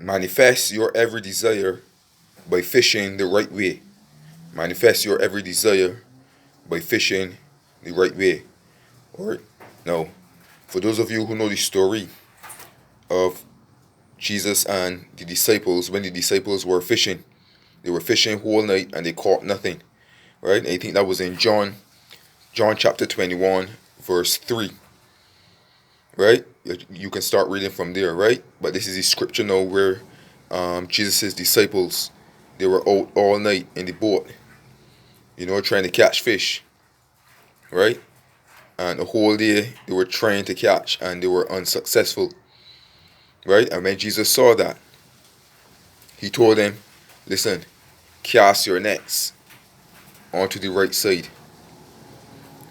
Manifest your every desire by fishing the right way. Manifest your every desire by fishing the right way. Alright? Now, for those of you who know the story of Jesus and the disciples, when the disciples were fishing, they were fishing whole night and they caught nothing. Right? And I think that was in John chapter 21, verse 3. Right? You can start reading from there, right? But this is the scripture now where Jesus' disciples, they were out all night in the boat, trying to catch fish, right? And the whole day they were trying to catch and they were unsuccessful, right? And when Jesus saw that, he told them, listen, cast your nets onto the right side,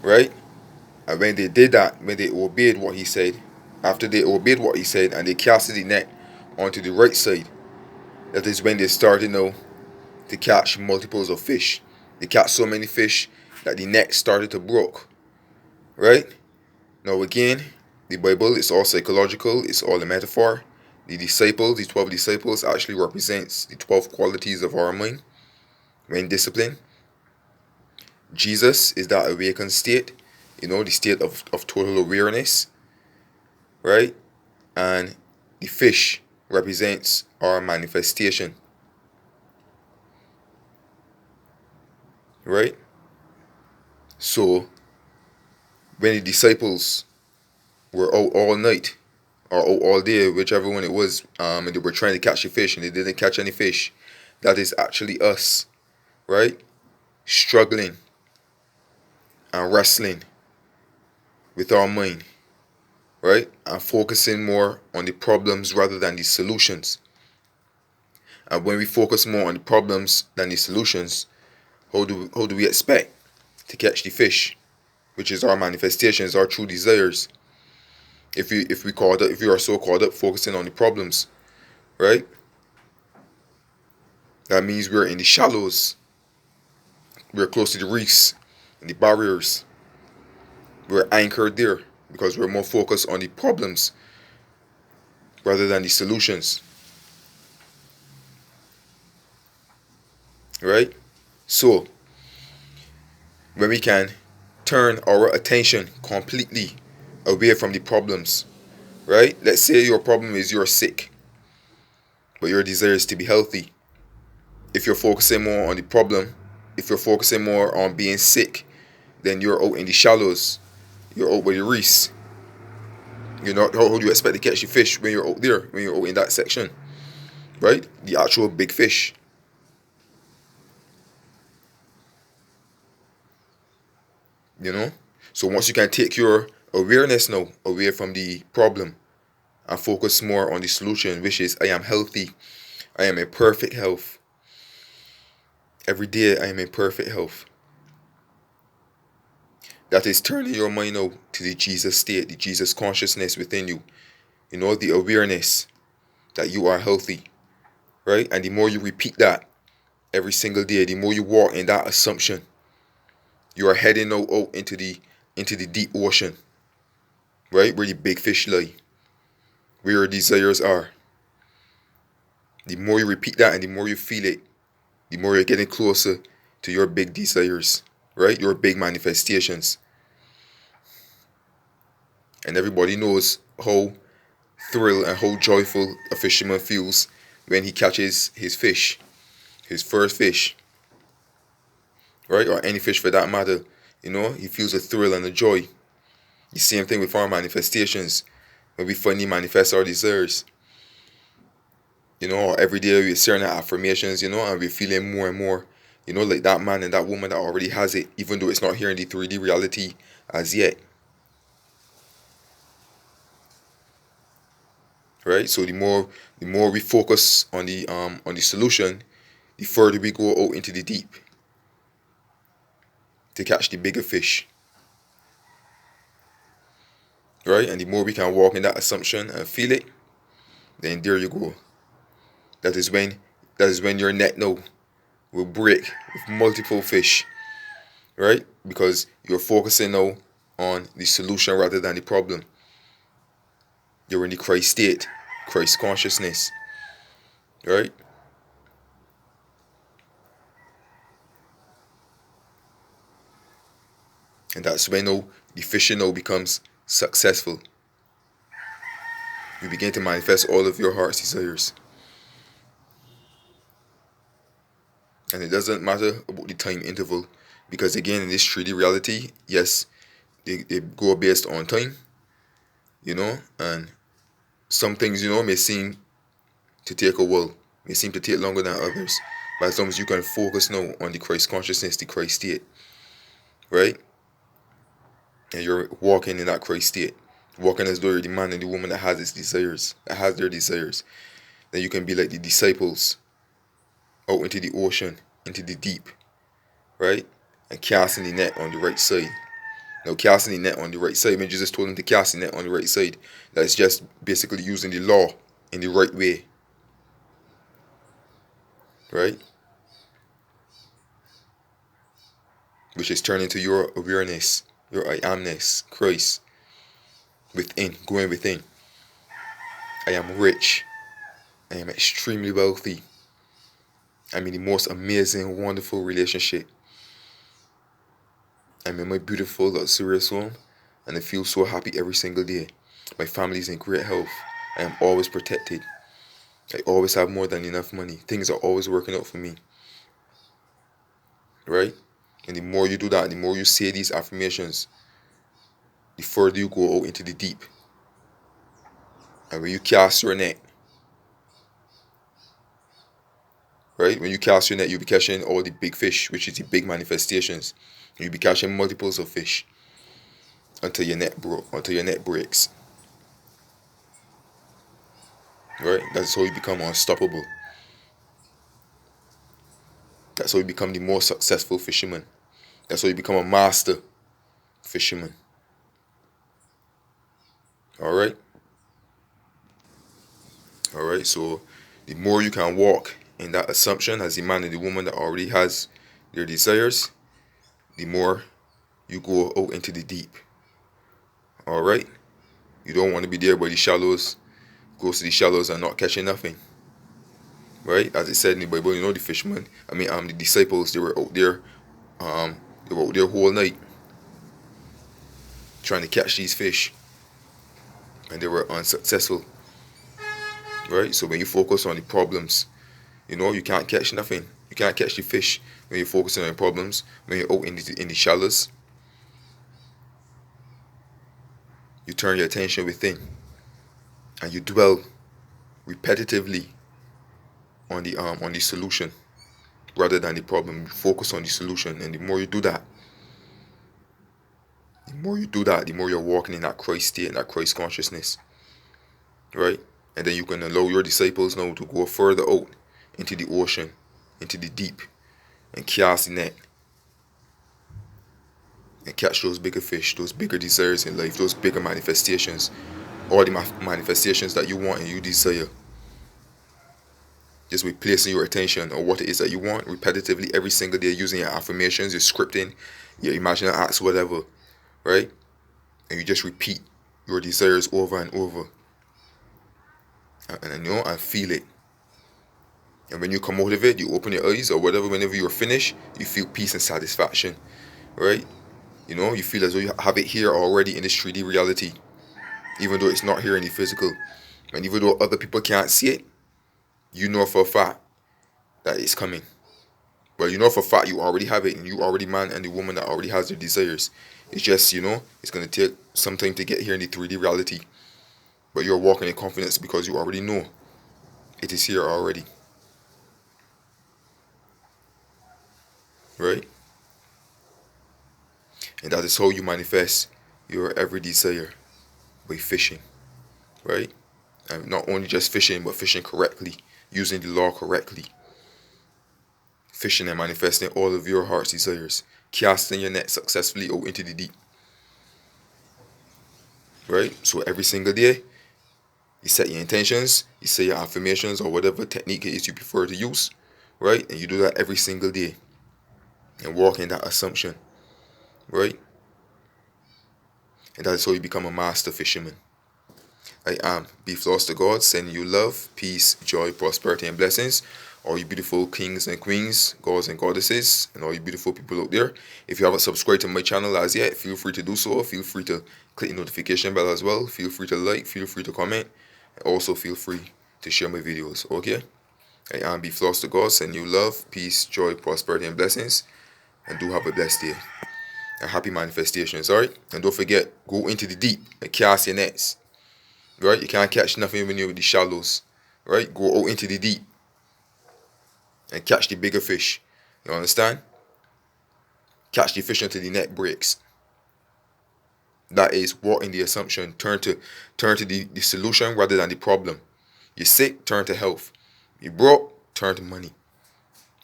right? And when they did that, when they obeyed what he said, after they obeyed what he said and they casted the net onto the right side, that is when they started now to catch multiples of fish. They catch so many fish that the net started to broke, right? Now again, the Bible is all psychological, it's all a metaphor. The 12 disciples actually represents the 12 qualities of our mind when disciplined. Jesus is that awakened state, the state of total awareness, right? And the fish represents our manifestation, right? So, when the disciples were out all night, or out all day, whichever one it was, and they were trying to catch a fish and they didn't catch any fish, that is actually us, right? Struggling and wrestling with our mind, right? And focusing more on the problems rather than the solutions. And when we focus more on the problems than the solutions, how do we expect to catch the fish, which is our manifestations, our true desires? If you are so caught up focusing on the problems, right? That means we're in the shallows. We're close to the reefs and the barriers. We're anchored there because we're more focused on the problems rather than the solutions, right? So, when we can turn our attention completely away from the problems, right? Let's say your problem is you're sick, but your desire is to be healthy. If you're focusing more on the problem, if you're focusing more on being sick, then you're out in the shallows. You're out by the reefs. How do you expect to catch the fish when you're out there, when you're out in that section, right? The actual big fish. So once you can take your awareness now away from the problem and focus more on the solution, which is I am healthy. I am in perfect health. Every day I am in perfect health. That is turning your mind now to the Jesus state, the Jesus consciousness within you. The awareness that you are healthy, right? And the more you repeat that every single day, the more you walk in that assumption, you are heading now out into the deep ocean, right? Where the big fish lie, where your desires are. The more you repeat that and the more you feel it, the more you're getting closer to your big desires, right? Your big manifestations. And everybody knows how thrilled and how joyful a fisherman feels when he catches his fish, his first fish, right? Or any fish for that matter. He feels a thrill and a joy. The same thing with our manifestations. When we finally manifest our desires, every day we're sharing our affirmations, and we're feeling more and more, like that man and that woman that already has it, even though it's not here in the 3D reality as yet. Right? So the more we focus on the solution, the further we go out into the deep to catch the bigger fish. Right? And the more we can walk in that assumption and feel it, then there you go. That is when your net now will break with multiple fish. Right? Because you're focusing now on the solution rather than the problem. You're in the Christ state, Christ consciousness. right? And that's when now the fishing now becomes successful. You begin to manifest all of your heart's desires. And it doesn't matter about the time interval, because again, in this 3D reality, yes, they go based on time, and some things, may seem to take a while, may seem to take longer than others. But as long as you can focus now on the Christ consciousness, the Christ state, right? And you're walking in that Christ state, walking as though you're the man and the woman that has its desires, that has their desires. Then you can be like the disciples out into the ocean, into the deep, right? And casting the net on the right side. Now, casting the net on the right side, when Jesus told them to cast the net on the right side, that's just basically using the law in the right way, right? Which is turning to your awareness, your I amness, Christ, within, going within. I am rich. I am extremely wealthy. I'm in the most amazing, wonderful relationship. I'm in my beautiful, luxurious home, and I feel so happy every single day. My family is in great health. I am always protected. I always have more than enough money. Things are always working out for me. Right? And the more you do that, the more you say these affirmations, the further you go out into the deep. And when you cast your net, right? When you cast your net, you'll be catching all the big fish, which is the big manifestations. You'll be catching multiples of fish until your net breaks. Right? That's how you become unstoppable. That's how you become the most successful fisherman. That's how you become a master fisherman. Alright? Alright, so the more you can walk in that assumption as the man and the woman that already has their desires, the more you go out into the deep. Alright? You don't want to be there by the shallows, go to the shallows and not catching nothing. Right? As it said in the Bible, the fishermen, the disciples, they were out there, whole night trying to catch these fish, and they were unsuccessful. Right? So when you focus on the problems, you can't catch nothing. You can't catch the fish when you're focusing on the problems. When you're out in the shallows, you turn your attention within, and you dwell repetitively on the solution rather than the problem. You focus on the solution, and the more you do that, the more you're walking in that Christ state, in that Christ consciousness, right? And then you can allow your disciples now to go further out into the ocean, into the deep, and cast the net and catch those bigger fish, those bigger desires in life, those bigger manifestations, all the manifestations that you want and you desire. Just by placing your attention on what it is that you want repetitively every single day, using your affirmations, your scripting, your imaginary acts, whatever, right? And you just repeat your desires over and over, and feel it. And when you come out of it, you open your eyes or whatever. Whenever you're finished, you feel peace and satisfaction, right? You feel as though you have it here already in this 3D reality, even though it's not here in the physical. And even though other people can't see it, you know for a fact that it's coming. Well, you know for a fact you already have it, and you already man and the woman that already has their desires. It's just, it's going to take some time to get here in the 3D reality. But you're walking in confidence because you already know it is here already. Right? And that is how you manifest your every desire, by fishing. Right? And not only just fishing, but fishing correctly, using the law correctly. Fishing and manifesting all of your heart's desires. Casting your net successfully out into the deep. Right? So every single day, you set your intentions, you say your affirmations, or whatever technique it is you prefer to use. Right? And you do that every single day. And walk in that assumption. Right? And that is how you become a master fisherman. I am Beef Lost to God, sending you love, peace, joy, prosperity, and blessings. All you beautiful kings and queens, gods and goddesses, and all you beautiful people out there. If you haven't subscribed to my channel as yet, feel free to do so. Feel free to click the notification bell as well. Feel free to like, feel free to comment. And also feel free to share my videos, okay? I am Beef Lost to God, sending you love, peace, joy, prosperity, and blessings. And do have a blessed day. And happy manifestations, alright? And don't forget, go into the deep and cast your nets. Right? You can't catch nothing when you're in the shallows. Right? Go out into the deep and catch the bigger fish. You understand? Catch the fish until the net breaks. That is what in the assumption. Turn to the solution rather than the problem. You're sick, turn to health. You're broke, turn to money.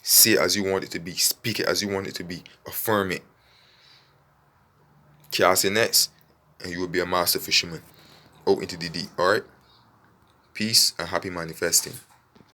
See it as you want it to be. Speak it as you want it to be. Affirm it. Cast your nets and you will be a master fisherman. Out into the deep. Alright? Peace and happy manifesting.